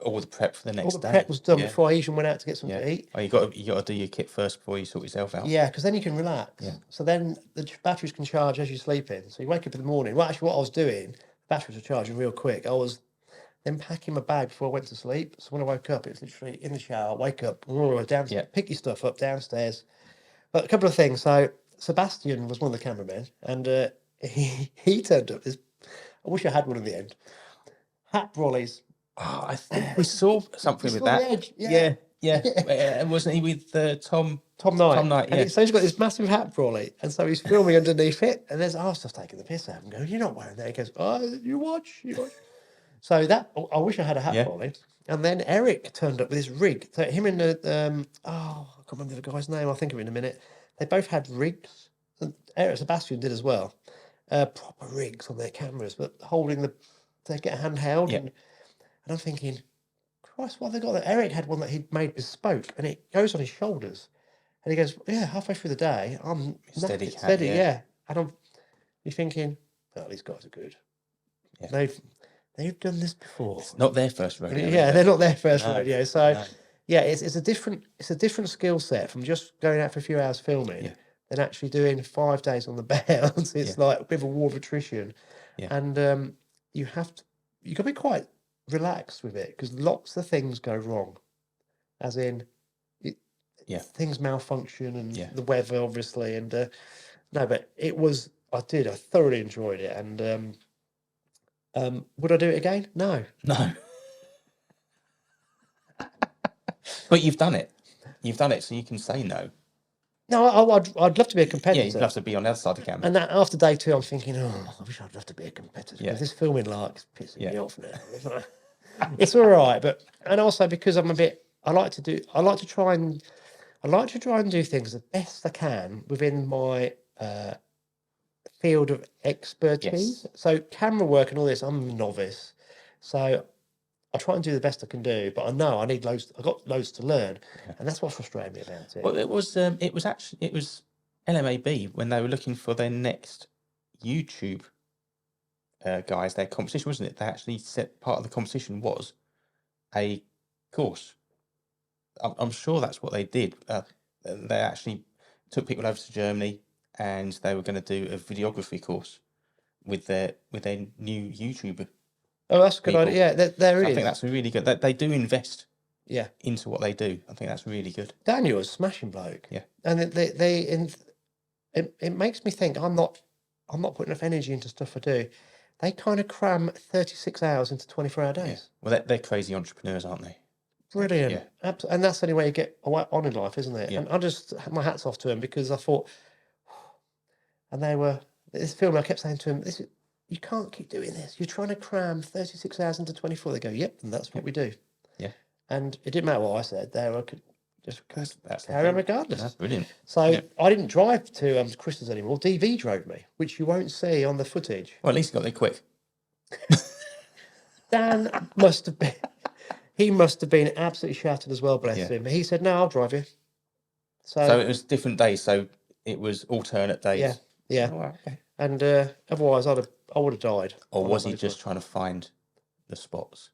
all the prep for the next all the day. prep was done before I even went out to get something to eat. Oh, you got to do your kit first before you sort yourself out. Yeah, because then you can relax. Yeah. So then the batteries can charge as you're sleeping. So you wake up in the morning. Well, actually, what I was doing, the batteries were charging real quick. I was then packing my bag before I went to sleep. So when I woke up, it was literally in the shower. Wake up, downstairs, pick your stuff up downstairs. But a couple of things. So Sebastian was one of the cameramen, and he turned up. I wish I had one in the end. Hat brollies. Oh, I think we saw something with saw that. the edge, Yeah. Wasn't he with Tom? Tom Knight. Tom Knight, yeah. So he's got this massive hat brolly, and so he's filming underneath it, and there's stuff taking the piss out of him, going, "You're not wearing that." He goes, "Oh, you watch." So that, I wish I had a hat brolly. And then Eric turned up with his rig. So him and I can't remember the guy's name. I'll think of it in a minute. They both had rigs. And Eric Sebastian did as well. Proper rigs on their cameras, but holding they get a handheld. And I'm thinking, Christ, what have they got there? Eric had one that he'd made bespoke, and it goes on his shoulders. And he goes, yeah, halfway through the day, I'm Steady, yeah. And you're thinking, oh, these guys are good. Yeah. They've done this before. It's not their first rodeo. Yeah, they're not their first rodeo. So, it's a different skill set from just going out for a few hours filming than actually doing 5 days on the bounce. It's like a bit of a war of attrition. Yeah. And you got to be quite relaxed with it, because lots of things go wrong. As in, things malfunction, and the weather, obviously. And no, but it was, I thoroughly enjoyed it. And would I do it again? No. But you've done it. So you can say no. No, I'd love to be a Yeah, competitor. you'd love to be on the other side of the camera. And that after day 2, I'm thinking, oh, I wish I'd love to be a competitor. Yeah. Because this filming lark's pissing me Yeah. off now. It's all right, but and also because I'm a bit, I like to try and do things the best I can within my field of expertise. Yes. So camera work and all this, I'm a novice, so I try and do the best I can do. But I know I need loads. I've got loads to learn, and that's what's frustrating me about it. Well, it was LMAB when they were looking for their next YouTube guys, their competition, wasn't it? They actually said part of the competition was a course. I'm sure that's what they did. They actually took people over to Germany, and they were going to do a videography course with their new YouTuber. Oh, that's a good people. idea. Yeah, there I is. think that's really good. They do invest Yeah, into what they do. I think that's really good. Daniel's a smashing bloke. Yeah. And it makes me think I'm not putting enough energy into stuff I do. They kind of cram 36 hours into 24-hour days. Yeah. Well, they're crazy entrepreneurs, aren't they? Brilliant. Yeah. And that's the only way you get on in life, isn't it? Yeah. And I just had my hats off to them because I thought, and they were, this film, I kept saying to them, you can't keep doing this. You're trying to cram 36 hours into 24. They go, yep, and that's what we do. Yeah. And it didn't matter what I said. I could just That's the carry on thing. regardless. That's brilliant. So Yeah. I didn't drive to Chris's anymore. DV drove me, which you won't see on the footage. Well, at least he got there quick. Dan must have been, he must have been absolutely shattered as well, bless Yeah. him. He said, no, I'll drive you. So it was different days. So it was alternate days. Yeah, yeah. Oh, wow, okay. And otherwise, I would have died. Or I was know he those just trying to find the spots?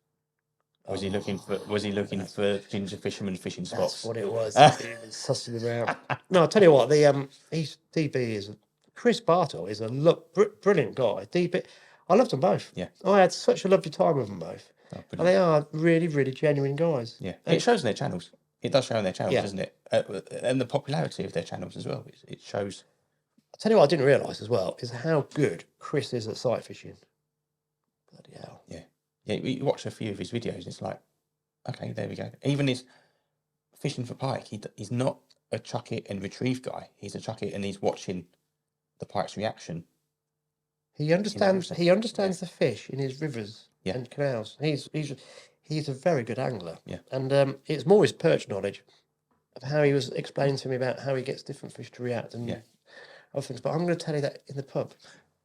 Was he looking for ginger fisherman fishing spots? That's what it was. He was sussing them out. No, I'll tell you what. DB is Chris Bartle is a brilliant guy. DB, I loved them both. Yeah. I had such a lovely time with them both, Oh, and brilliant. they are really, really genuine guys. Yeah, And it shows in their channels. It does show in their channels, Yeah. doesn't it? And the popularity of their channels as well. It shows. I'll tell you what I didn't realise as well is how good Chris is at sight fishing. Bloody hell. Yeah, you watch a few of his videos, and it's like, okay, there we go. Even his fishing for pike, he's not a chuck it and retrieve guy. He's a chuck it and he's watching the pike's reaction. He understands. He understands the fish in his rivers Yeah. and canals. He's a very good angler. Yeah. And it's more his perch knowledge of how he was explaining to me about how he gets different fish to react and Yeah. other things. But I'm going to tell you that in the pub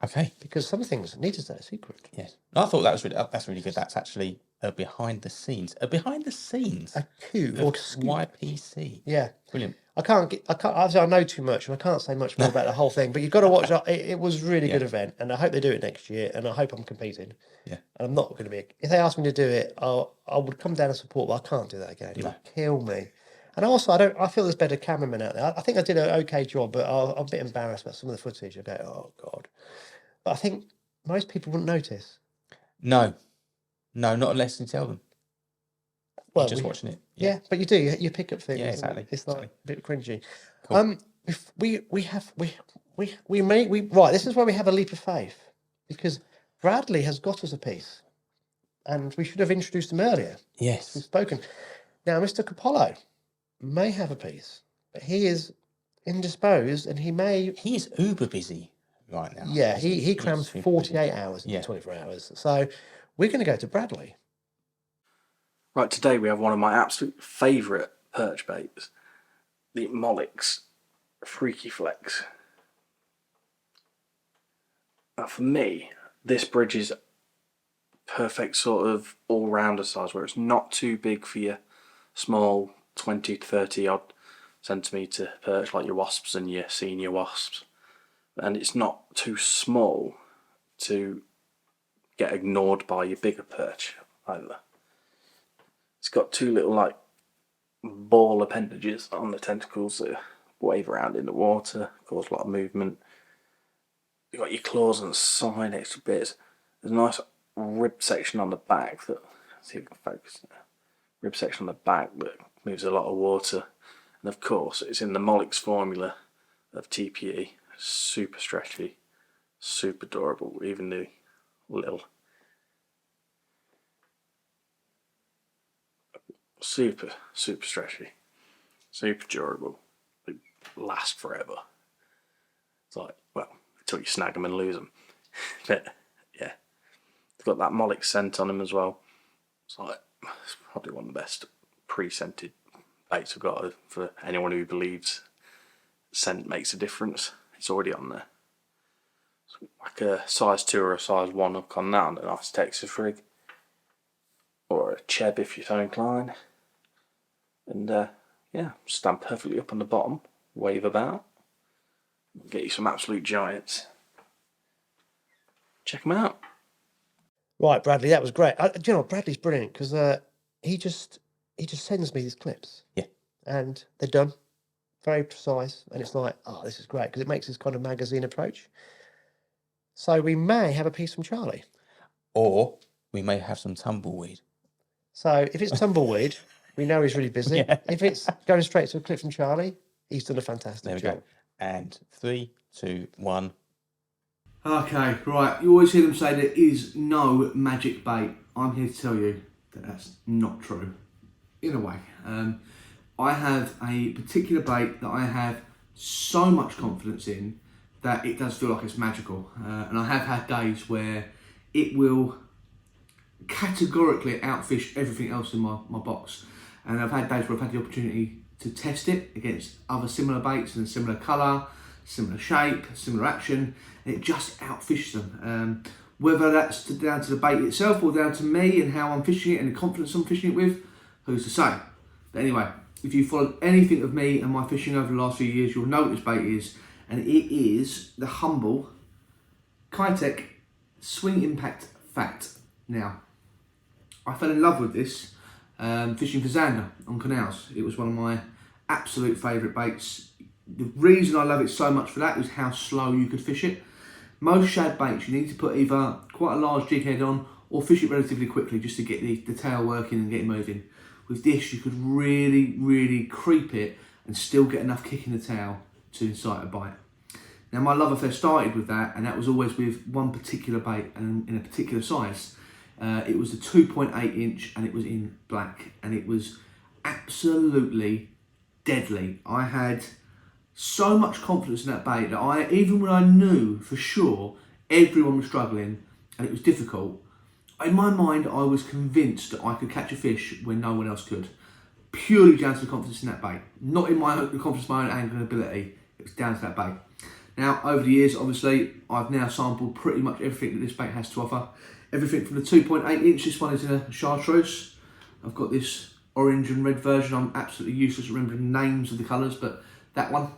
Okay. because some things need to stay a secret. Yes. I thought that's really good. That's actually a behind the scenes. A behind the scenes. A coup or scoop. YPC. Yeah. Brilliant. Obviously I know too much and I can't say much more about the whole thing, but you've got to watch it. It was a really good event and I hope they do it next year and I hope I'm competing. Yeah. And I'm not going to be, if they ask me to do it, I would come down and support, but I can't do that again. It would kill me. And also, I feel there's better cameramen out there. I think I did an okay job, but I'm a bit embarrassed about some of the footage. I go, oh God. But I think most people wouldn't notice. No, not unless you tell them. Well, Just watching it. Yeah, but you do. You pick up things. Yeah, exactly. It's like a bit cringy. Cool. Right. This is where we have a leap of faith because Bradley has got us a piece, and we should have introduced him earlier. We've Yes. spoken. Now, Mr. Coppolo may have a piece, but he is indisposed, and he may. He is uber busy right now. Yeah, he He's crams super 48 hours into Yeah. 24 hours. So we're going to go to Bradley. Right, today we have one of my absolute favourite perch baits, the Mollix Freaky Flex. Now for me, this bridge is perfect sort of all-rounder size where it's not too big for your small 20 to 30 odd centimetre perch like your wasps and your senior wasps, and it's not too small to get ignored by your bigger perch either. It's got two little like ball appendages on the tentacles that wave around in the water, cause a lot of movement. You've got your claws on the side, extra bits. There's a nice rib section on the back that, let's see if we can focus. Rib section on the back that moves a lot of water. And of course, it's in the Mollix formula of TPE. Super stretchy, super durable, even the little super stretchy, super durable. last forever. It's like, well, until you snag them and lose them. But yeah, it's got that Moloch scent on him as well. It's like, it's probably one of the best pre-scented baits I've got for anyone who believes scent makes a difference. It's already on there. It's like a size 2 or a size 1 hook on that on a nice Texas rig. Or a Cheb if you're so inclined. And yeah, stand perfectly up on the bottom, wave about. Get you some absolute giants. Check them out. Right, Bradley, that was great. Do you know what? Bradley's brilliant because he just sends me these clips. Yeah. And they're done, very precise, and it's like, oh, this is great because it makes this kind of magazine approach. So we may have a piece from Charlie, Or we may have some tumbleweed. So if it's tumbleweed, we know he's really busy. Yeah. If it's going straight to a clip from Charlie, he's done a fantastic There we job. go. And 3, 2, 1. Okay, right. You always hear them say there is no magic bait. I'm here to tell you that that's not true. In a way. I have a particular bait that I have so much confidence in that it does feel like it's magical. And I have had days where it will categorically outfish everything else in my box. And I've had days where I've had the opportunity to test it against other similar baits in a similar colour, similar shape, similar action, and it just outfishes them. Whether that's down to the bait itself or down to me and how I'm fishing it and the confidence I'm fishing it with, who's to say? But anyway, if you followed anything of me and my fishing over the last few years, you'll know what this bait is, and it is the humble Kitech Swing Impact Fat. Now, I fell in love with this fishing for zander on canals. It was one of my absolute favourite baits. The reason I love it so much for that is how slow you could fish it. Most shad baits, you need to put either quite a large jig head on or fish it relatively quickly just to get the tail working and get it moving. With this, you could really, really creep it and still get enough kick in the tail to incite a bite. Now, my love affair started with that, and that was always with one particular bait and in a particular size. It was a 2.8 inch and it was in black, and it was absolutely deadly. I had so much confidence in that bait that even when I knew for sure everyone was struggling and it was difficult, in my mind I was convinced that I could catch a fish when no one else could. Purely down to the confidence in that bait. Not in the confidence in my own angle and ability, it was down to that bait. Now, over the years, obviously, I've now sampled pretty much everything that this bait has to offer. Everything from the 2.8 inch, this one is in a chartreuse. I've got this orange and red version. I'm absolutely useless at remembering the names of the colours, but that one.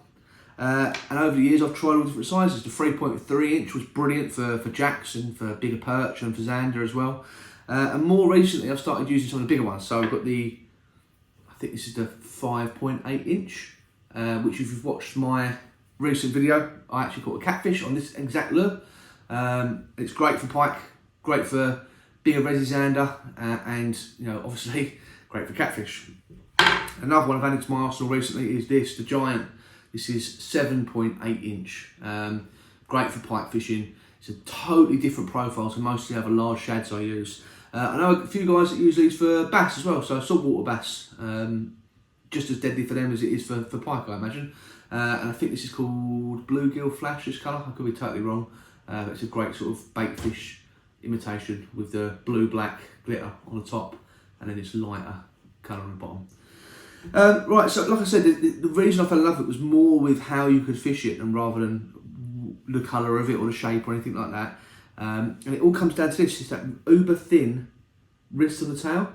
And over the years, I've tried all different sizes. The 3.3 inch was brilliant for jacks and for bigger perch and for zander as well. And more recently, I've started using some of the bigger ones. So I've got I think this is the 5.8 inch, which if you've watched my recent video, I actually caught a catfish on this exact lure. It's great for pike, great for bigger resi zander, and obviously great for catfish. Another one I've added to my arsenal recently is the Giant. This is 7.8 inch, great for pike fishing. It's a totally different profile to most of the other large shads I use. I know a few guys that use these for bass as well, so saltwater bass, just as deadly for them as it is for pike, I imagine. And I think this is called bluegill flash, this colour. I could be totally wrong. But it's a great sort of bait fish imitation with the blue-black glitter on the top and then this lighter colour on the bottom. Right, so like I said, the reason I fell in love with it was more with how you could fish it and rather than the colour of it or the shape or anything like that. And it all comes down to this, it's that uber thin wrist of the tail.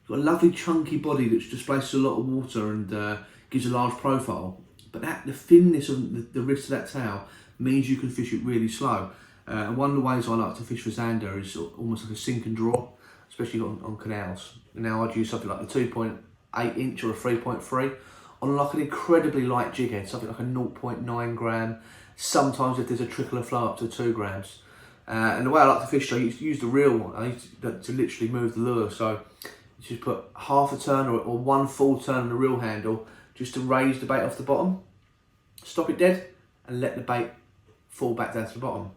It's got a lovely chunky body which displaces a lot of water and gives a large profile. But the thinness of the wrist of that tail means you can fish it really slow. And one of the ways I like to fish for zander is almost like a sink and draw, especially on canals. Now I'd use something like a 2.8 inch or a 3.3 on like an incredibly light jig head, something like a 0.9 gram. Sometimes if there's a trickle of flow up to 2 grams. And the way I like to fish, I use the reel one. I use to literally move the lure. So you just put half a turn or one full turn on the reel handle just to raise the bait off the bottom, stop it dead, and let the bait fall back down to the bottom.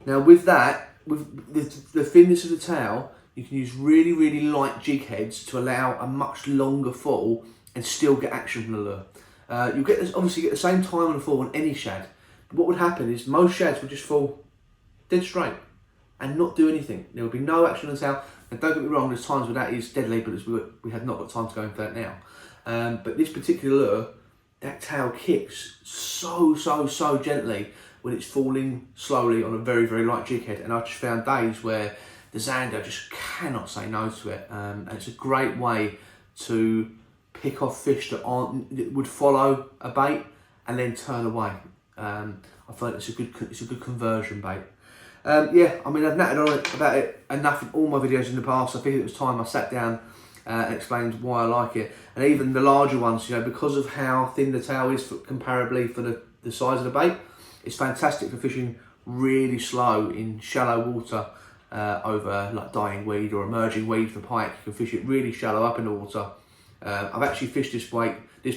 Now with that, with the thinness of the tail, you can use really, really light jig heads to allow a much longer fall and still get action from the lure. You obviously get the same time on the fall on any shad. But what would happen is most shads would just fall dead straight and not do anything. There would be no action on the tail. And don't get me wrong, there's times where that is deadly, but we have not got time to go into that now. But this particular lure, that tail kicks so gently when it's falling slowly on a very, very light jig head. And I just found days where the Xander just cannot say no to it. And it's a great way to pick off fish that would follow a bait and then turn away. I feel like it's a good conversion bait. Yeah, I mean, I've nattered on about it enough in all my videos in the past. I think it was time I sat down and explained why I like it. And even the larger ones, you know, because of how thin the tail is comparably for the size of the bait, it's fantastic for fishing really slow in shallow water over like dying weed or emerging weed for pike. You can fish it really shallow up in the water. I've actually fished this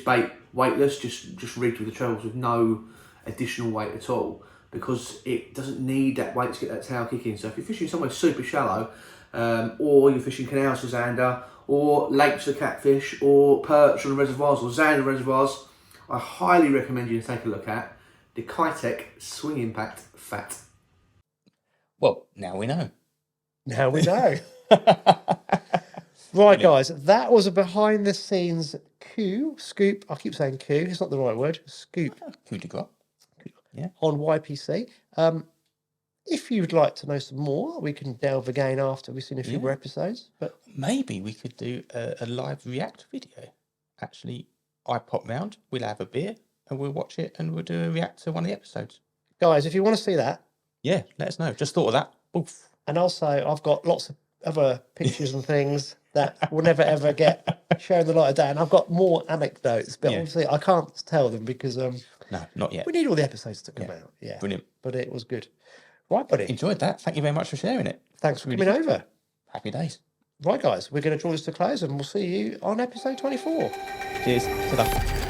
bait weightless, just rigged with the trebles with no additional weight at all, because it doesn't need that weight to get that tail kicking. So if you're fishing somewhere super shallow, or you're fishing canals for zander, or lakes for catfish, or perch on reservoirs, or zander reservoirs, I highly recommend you to take a look at the Kitech Swing Impact Fat. Well, now we know. Now we know. Right, guys, that was a behind the scenes scoop. I keep saying coup, it's not the right word. Scoop. Coup de grace. Yeah. On YPC. If you'd like to know some more, we can delve again after we've seen a few more episodes. But maybe we could do a live react video. Actually, I pop round, we'll have a beer, and we'll watch it, and we'll do a react to one of the episodes. Guys, if you want to see that, yeah, let us know. Just thought of that. Oof. And also, I've got lots of other pictures and things that will never ever get shown the light of day. And I've got more anecdotes, but obviously I can't tell them because no, not yet. We need all the episodes to come out. Yeah, brilliant. But it was good. Right, buddy. Enjoyed that. Thank you very much for sharing it. Thanks for coming over. Happy days. Right, guys, we're going to draw this to close, and we'll see you on episode 24. Cheers. Ta-da.